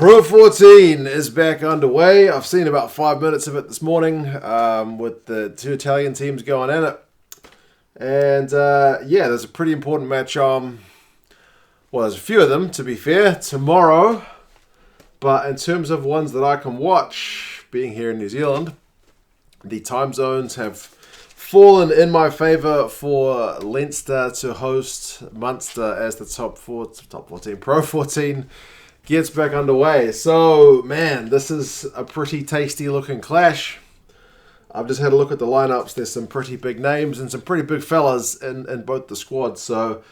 Pro 14 is back underway. I've seen about 5 minutes of it this morning with the two Italian teams going in it. And there's a pretty important match on. Well, there's a few of them, to be fair, tomorrow. But in terms of ones that I can watch, being here in New Zealand, the time zones have fallen in my favour for Leinster to host Munster as the top 14, Pro 14 gets back underway. So, man, this is a pretty tasty looking clash. I've just had a look at the lineups. There's some pretty big names and some pretty big fellas in both the squads. So,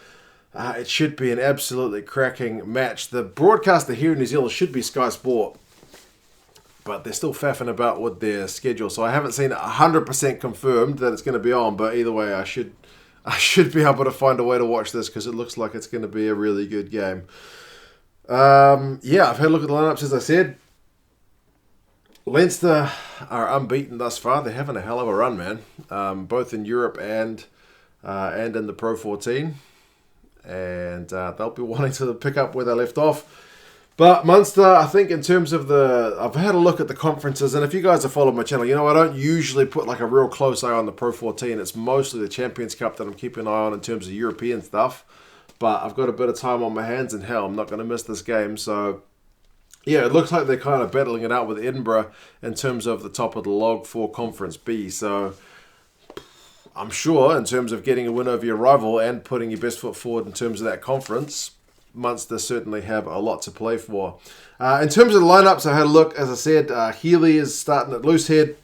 it should be an absolutely cracking match. The broadcaster here in New Zealand should be Sky Sport, but they're still faffing about with their schedule. So I haven't seen it 100% confirmed that it's going to be on. But either way, I should be able to find a way to watch this because it looks like it's going to be a really good game. I've had a look at the lineups, as I said. Leinster are unbeaten thus far. They're having a hell of a run, man. Both in Europe and in the Pro 14. And they'll be wanting to pick up where they left off. But Munster, I think in terms of I've had a look at the conferences, and if you guys have followed my channel, I don't usually put like a real close eye on the Pro 14. It's mostly the Champions Cup that I'm keeping an eye on in terms of European stuff. But I've got a bit of time on my hands, and hell, I'm not going to miss this game. So, yeah, it looks like they're kind of battling it out with Edinburgh in terms of the top of the log for Conference B. So, I'm sure in terms of getting a win over your rival and putting your best foot forward in terms of that conference, Munster certainly have a lot to play for. In terms of the lineups, I had a look. As I said, Healy is starting at loose head.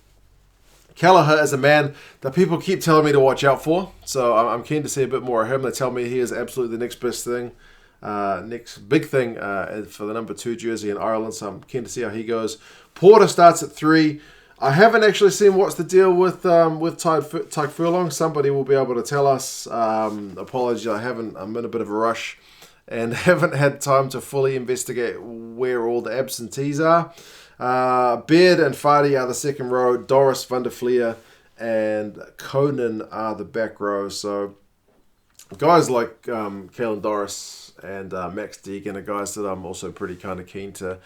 Kelleher is a man that people keep telling me to watch out for. So I'm keen to see a bit more of him. They tell me he is absolutely the next best thing. Next big thing for the number 2 jersey in Ireland. So I'm keen to see how he goes. Porter starts at 3. I haven't actually seen what's the deal with Tyke Furlong. Somebody will be able to tell us. Apologies, I'm in a bit of a rush and haven't had time to fully investigate where all the absentees are. Beard and Fardy are the second row. Doris, Van der Fleer, and Conan are the back row. So guys like Caelan Doris and Max Deegan are guys that I'm also pretty kind of keen to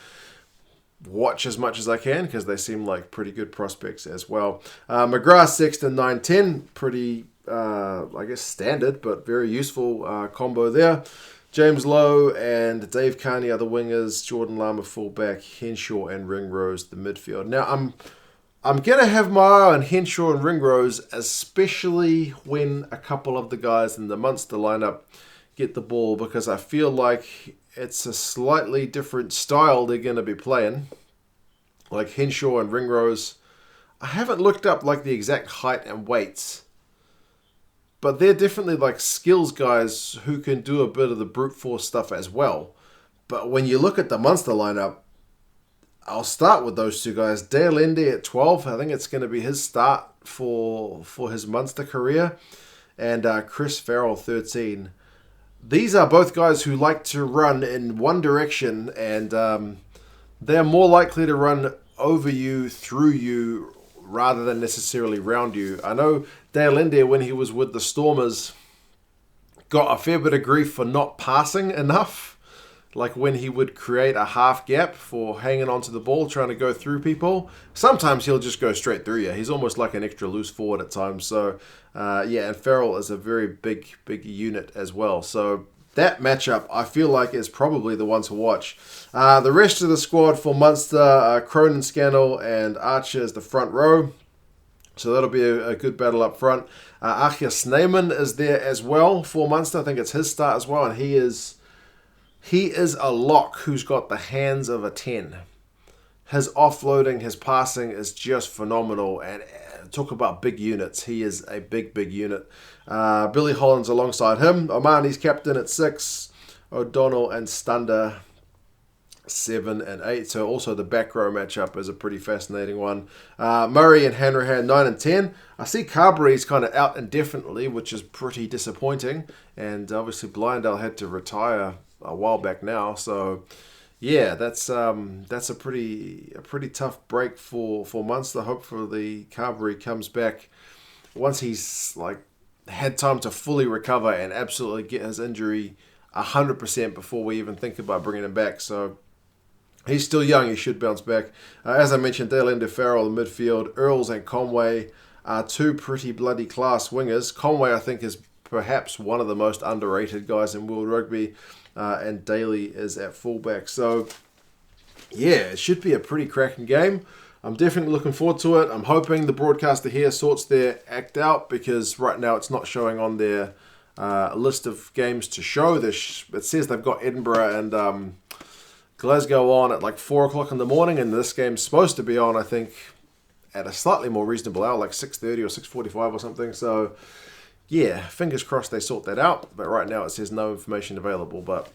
watch as much as I can because they seem like pretty good prospects as well. McGrath, Sexton, 9-10. Pretty, standard, but very useful combo there. James Lowe and Dave Carney are the wingers. Jordan Lama fullback. Henshaw and Ringrose the midfield. Now, I'm going to have my eye on Henshaw and Ringrose, especially when a couple of the guys in the Munster lineup get the ball, because I feel like it's a slightly different style they're going to be playing. Like Henshaw and Ringrose. I haven't looked up like the exact height and weights, but they're definitely like skills guys who can do a bit of the brute force stuff as well. But when you look at the Munster lineup, I'll start with those two guys. Dale Endy at 12. I think it's going to be his start for his Munster career. And Chris Farrell, 13. These are both guys who like to run in one direction, and they're more likely to run over you, through you, rather than necessarily round you. I know Dale Endy, when he was with the Stormers, got a fair bit of grief for not passing enough. Like when he would create a half gap for hanging onto the ball, trying to go through people. Sometimes he'll just go straight through you. He's almost like an extra loose forward at times. So, and Farrell is a very big unit as well. So that matchup, I feel like, is probably the one to watch. The rest of the squad for Munster, Cronin, Scannell, and Archer is the front row. So that'll be a good battle up front. Achia Snyman is there as well for Munster. I think it's his start as well, and he is a lock who's got the hands of a 10. His offloading, his passing is just phenomenal. And talk about big units. He is a big unit. Billy Holland's alongside him. Omani's captain at 6. O'Donnell and Stunder 7 and 8. So also the back row matchup is a pretty fascinating one. Murray and Hanrahan 9 and 10. I see Carberry's kind of out indefinitely, which is pretty disappointing. And obviously Blyndale had to retire a while back now. So yeah, that's a pretty tough break for Munster. Hopefully Carberry comes back once he's like had time to fully recover and absolutely get his injury 100% before we even think about bringing him back. So He's still young. He should bounce back. As I mentioned, Dale Ender Farrell in midfield. Earls and Conway are two pretty bloody class wingers. Conway, I think, is perhaps one of the most underrated guys in world rugby. And Daly is at fullback. So, yeah, it should be a pretty cracking game. I'm definitely looking forward to it. I'm hoping the broadcaster here sorts their act out, because right now it's not showing on their list of games to show. It says they've got Edinburgh and Glasgow on at like 4 o'clock in the morning, and this game's supposed to be on, I think, at a slightly more reasonable hour, like 6:30 or 6:45 or something. So, yeah, fingers crossed they sort that out. But right now it says no information available, but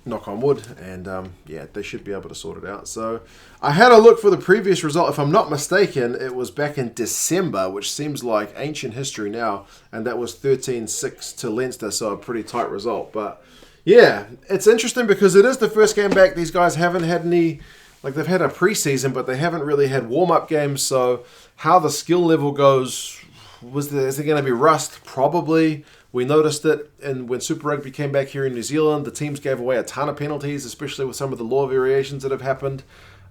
knock on wood, and yeah, they should be able to sort it out. So I had a look for the previous result. If I'm not mistaken, it was back in December, which seems like ancient history now, and that was 13-6 to Leinster, so a pretty tight result. But yeah, it's interesting because it is the first game back. These guys haven't had any, like, they've had a preseason, but they haven't really had warm-up games. So how the skill level goes, is there going to be rust? Probably. We noticed it when Super Rugby came back here in New Zealand. The teams gave away a ton of penalties, especially with some of the law variations that have happened.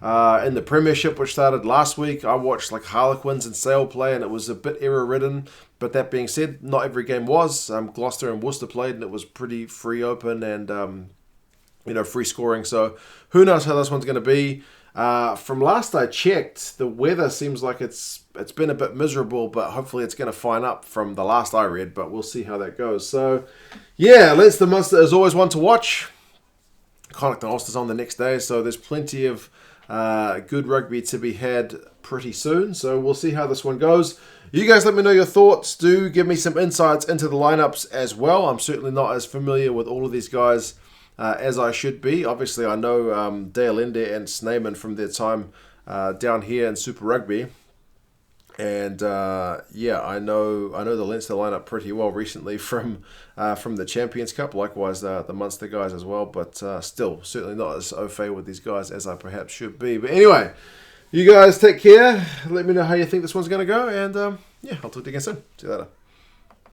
In the Premiership, which started last week, I watched like Harlequins and Sale play, and it was a bit error-ridden. But that being said, not every game was. Gloucester and Worcester played, and it was pretty free open and free scoring. So who knows how this one's going to be. From last I checked, the weather seems like it's been a bit miserable, but hopefully it's going to fine up from the last I read, but we'll see how that goes. So, yeah, Leinster and Munster is always one to watch. Connacht and Ulster's on the next day, so there's plenty of good rugby to be had pretty soon. So we'll see how this one goes. You guys let me know your thoughts. Do give me some insights into the lineups as well. I'm certainly not as familiar with all of these guys as I should be. Obviously, I know Dale Ender and Snyman from their time down here in Super Rugby. And yeah, I know the Leinster lineup pretty well recently from the Champions Cup. Likewise, the Munster guys as well. But still, certainly not as au fait with these guys as I perhaps should be. But anyway, you guys take care. Let me know how you think this one's going to go. And yeah, I'll talk to you again soon. See you later.